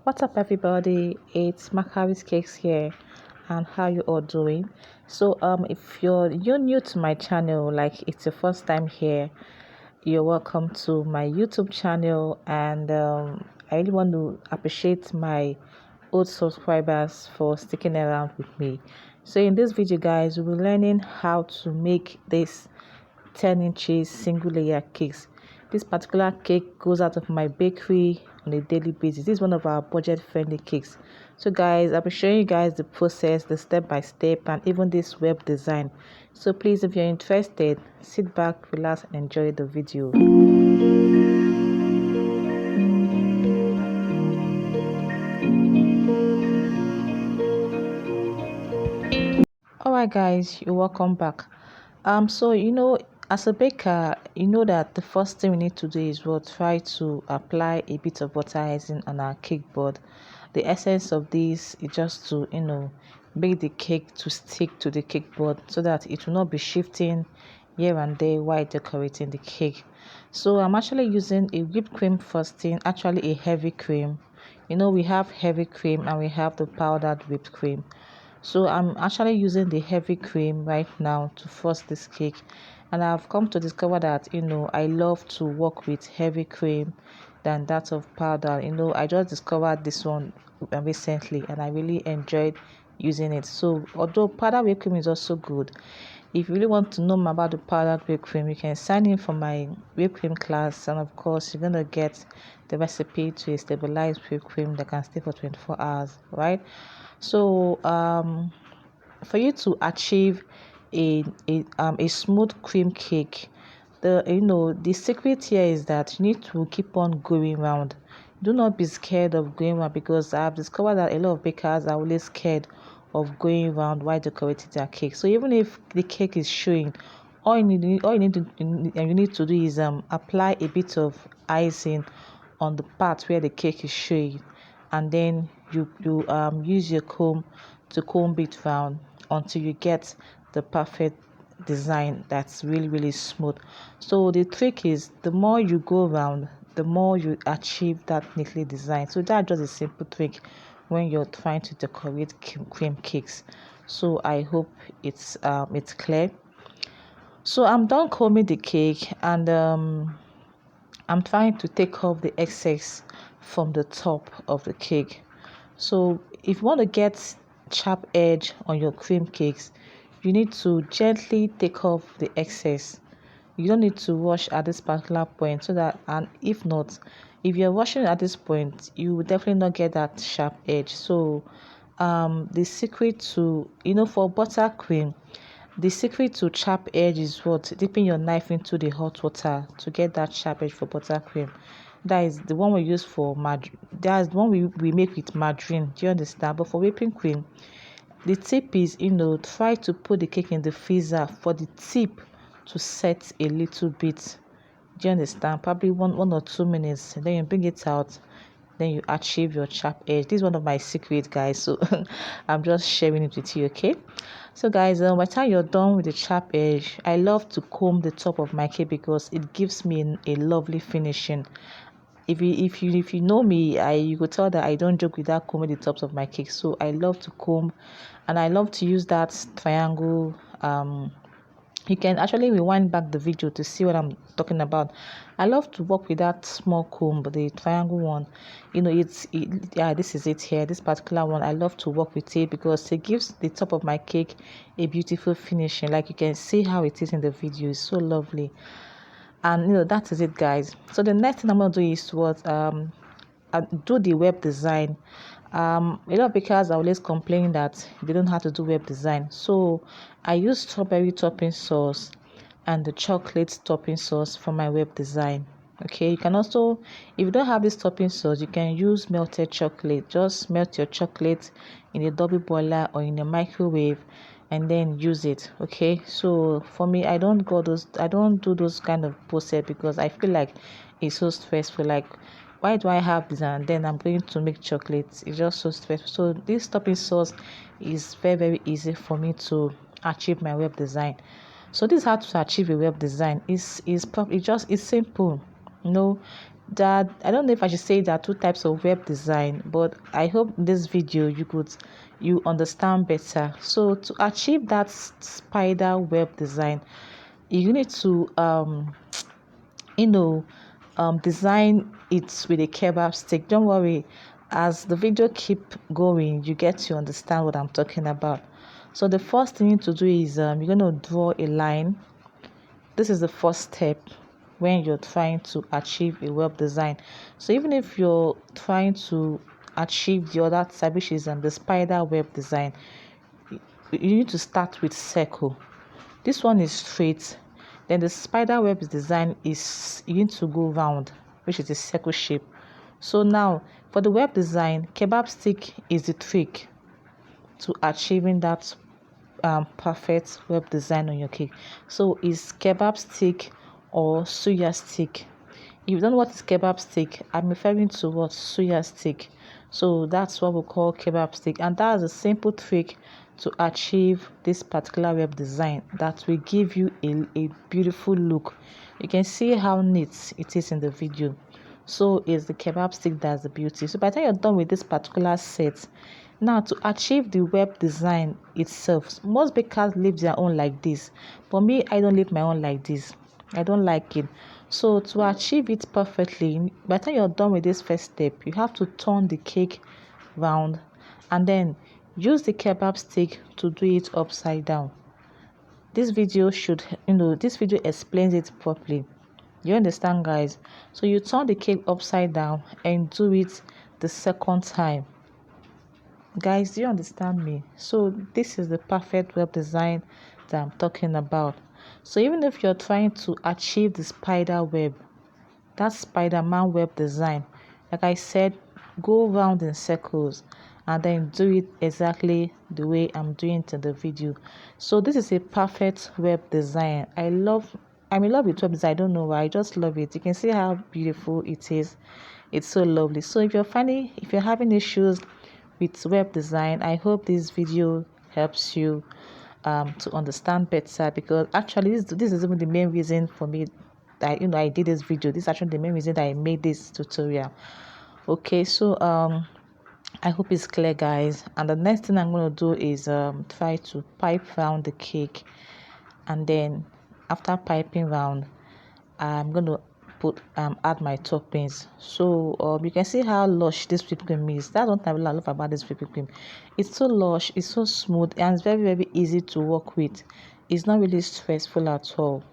What's up, everybody? It's Margarine Cakes here, and how you all doing? So, if you're new to my channel, like it's your first time here, you're welcome to my YouTube channel, and I really want to appreciate my old subscribers for sticking around with me. So, in this video, guys, we'll be learning how to make this 10 inches single layer cakes. This particular cake goes out of my bakery on a daily basis. This is one of our budget friendly cakes. So guys, I'll be showing you guys the process, the step by step, and even this web design. So please, if you're interested, sit back, relax, and enjoy the video. Alright guys, you're welcome back. So as a baker, you know that the first thing we need to do is we'll try to apply a bit of butter icing on our cake board. The essence of this is just to make the cake to stick to the cake board so that it will not be shifting here and there while decorating the cake. So I'm actually using a whipped cream frosting, actually a heavy cream. We have heavy cream and we have the powdered whipped cream. So I'm actually using the heavy cream right now to frost this cake, and I've come to discover that I love to work with heavy cream than that of powder. I just discovered this one recently and I really enjoyed using it. So although powder whipped cream is also good, if you really want to know more about the powdered whipped cream, you can sign in for my whipped cream class, and of course you're gonna get the recipe to a stabilized whipped cream that can stay for 24 hours, right? So for you to achieve a smooth cream cake, the secret here is that you need to keep on going round. Do not be scared of going round, because I've discovered that a lot of bakers are always scared of going round while decorating their cake. So even if the cake is showing, all you need to do is apply a bit of icing on the part where the cake is showing, and then you use your comb to comb it round until you get the perfect design that's really smooth. So the trick is, the more you go around, the more you achieve that neatly designed. So that's just a simple trick when you're trying to decorate cream cakes. So I hope it's clear. So I'm done combing the cake, and I'm trying to take off the excess from the top of the cake. So if you want to get sharp edge on your cream cakes, you need to gently take off the excess. You don't need to rush at this particular point, so that, and if not, if you're rushing at this point, you will definitely not get that sharp edge. So the secret to, for buttercream, the secret to sharp edge is what? Dipping your knife into the hot water to get that sharp edge for buttercream. That is the one we use for that's the one we make with margarine. Do you understand? But for whipping cream, the tip is, try to put the cake in the freezer for the tip to set a little bit. Do you understand? Probably one or 2 minutes. Then you bring it out, then you achieve your sharp edge. This is one of my secrets, guys, so I'm just sharing it with you. Okay, so guys, by the time you're done with the sharp edge, I love to comb the top of my cake because it gives me a lovely finishing. If you know me, you could tell that I don't joke with that combing the tops of my cake. So I love to comb, and I love to use that triangle. You can actually rewind back the video to see what I'm talking about. I love to work with that small comb, the triangle one. Yeah, this is it here. This particular one, I love to work with it because it gives the top of my cake a beautiful finishing. Like you can see how it is in the video. It's so lovely. And that is it, guys. So the next thing I'm gonna do is do the web design. A lot of bakers are always complaining that they don't have to do web design. So I use strawberry topping sauce and the chocolate topping sauce for my web design. Okay, you can also, if you don't have this topping sauce, you can use melted chocolate. Just melt your chocolate in a double boiler or in a microwave and then use it. Okay, so for me, I don't do those kind of process because I feel like it's so stressful. Like, why do I have this and then I'm going to make chocolates? It's just so stressful. So this topping sauce is very easy for me to achieve my web design. So this is how to achieve a web design. It's simple. that I don't know if I should say there are two types of web design, but I hope in this video you understand better. So to achieve that spider web design, you need to you know design it with a kebab stick. Don't worry, as the video keep going, you get to understand what I'm talking about. So the first thing you need to do is you're going to draw a line. This is the first step when you're trying to achieve a web design. So even if you're trying to achieve the other type, which is the spider web design, you need to start with circle. This one is straight. Then the spider web design is you need to go round, which is a circle shape. So now for the web design, kebab stick is the trick to achieving that perfect web design on your cake. So is kebab stick or suya stick. If you don't know what is kebab stick, I'm referring to what suya stick. So that's what we call kebab stick, and that's a simple trick to achieve this particular web design that will give you a beautiful look. You can see how neat it is in the video. So is the kebab stick, that's the beauty. So by the time you're done with this particular set, now to achieve the web design itself, most bakers leave their own like this, but me, I don't leave my own like this. I don't like it. So to achieve it perfectly, by the time you're done with this first step, you have to turn the cake round and then use the kebab stick to do it upside down. This video explains it properly. You understand, guys? So you turn the cake upside down and do it the second time. Guys, do you understand me? So this is the perfect web design that I'm talking about. So even if you're trying to achieve the spider web, that Spider-Man web design, like I said, go round in circles and then do it exactly the way I'm doing it in the video. So this is a perfect web design. I'm in love with web design. I don't know why, I just love it. You can see how beautiful it is. It's so lovely. So if you're having issues with web design, I hope this video helps you to understand better, because actually this is even the main reason for me that I did this video. This is actually the main reason that I made this tutorial. Okay, so I hope it's clear, guys. And the next thing I'm going to do is try to pipe round the cake, and then after piping round, I'm going to add my toppings. So you can see how lush this whipped cream is. That's what I love about this whipped cream. It's so lush, it's so smooth, and it's very, very easy to work with. It's not really stressful at all.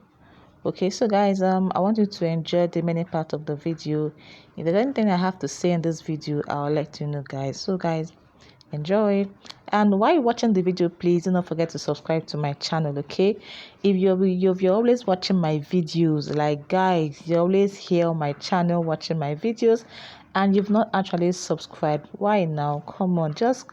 Okay, so guys, I want you to enjoy the remaining part of the video. If there's anything I have to say in this video, I'll let you know, guys. So guys, enjoy. And while you're watching the video, please do not forget to subscribe to my channel. Okay, if you're always watching my videos, like guys, you're always here on my channel watching my videos, and you've not actually subscribed, why now? Come on, just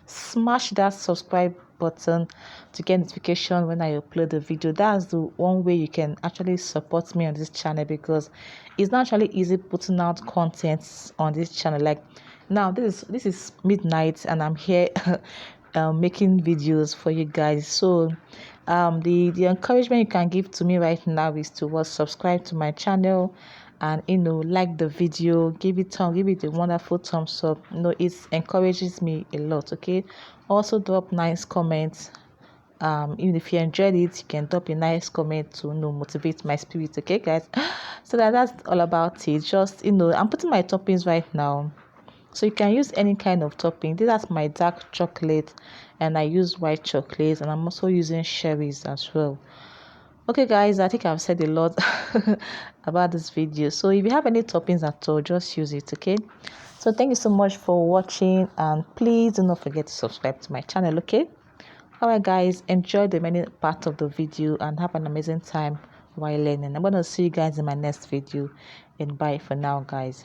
smash that subscribe button to get notification when I upload the video. That's the one way you can actually support me on this channel, because it's not actually easy putting out contents on this channel. Like now this is midnight and I'm here making videos for you guys. So the encouragement you can give to me right now is to subscribe to my channel, and like the video, give it a wonderful thumbs up. It encourages me a lot. Okay, also drop nice comments. Even if you enjoyed it, you can drop a nice comment to motivate my spirit. Okay, guys. So that's all about it. Just I'm putting my toppings right now, so you can use any kind of topping. That's my dark chocolate, and I use white chocolate, and I'm also using cherries as well. Okay, guys, I think I've said a lot about this video. So if you have any toppings at all, just use it. Okay, so thank you so much for watching, and please do not forget to subscribe to my channel. Okay, all right, guys, enjoy the many part of the video and have an amazing time while learning. I'm gonna see you guys in my next video, and bye for now, guys.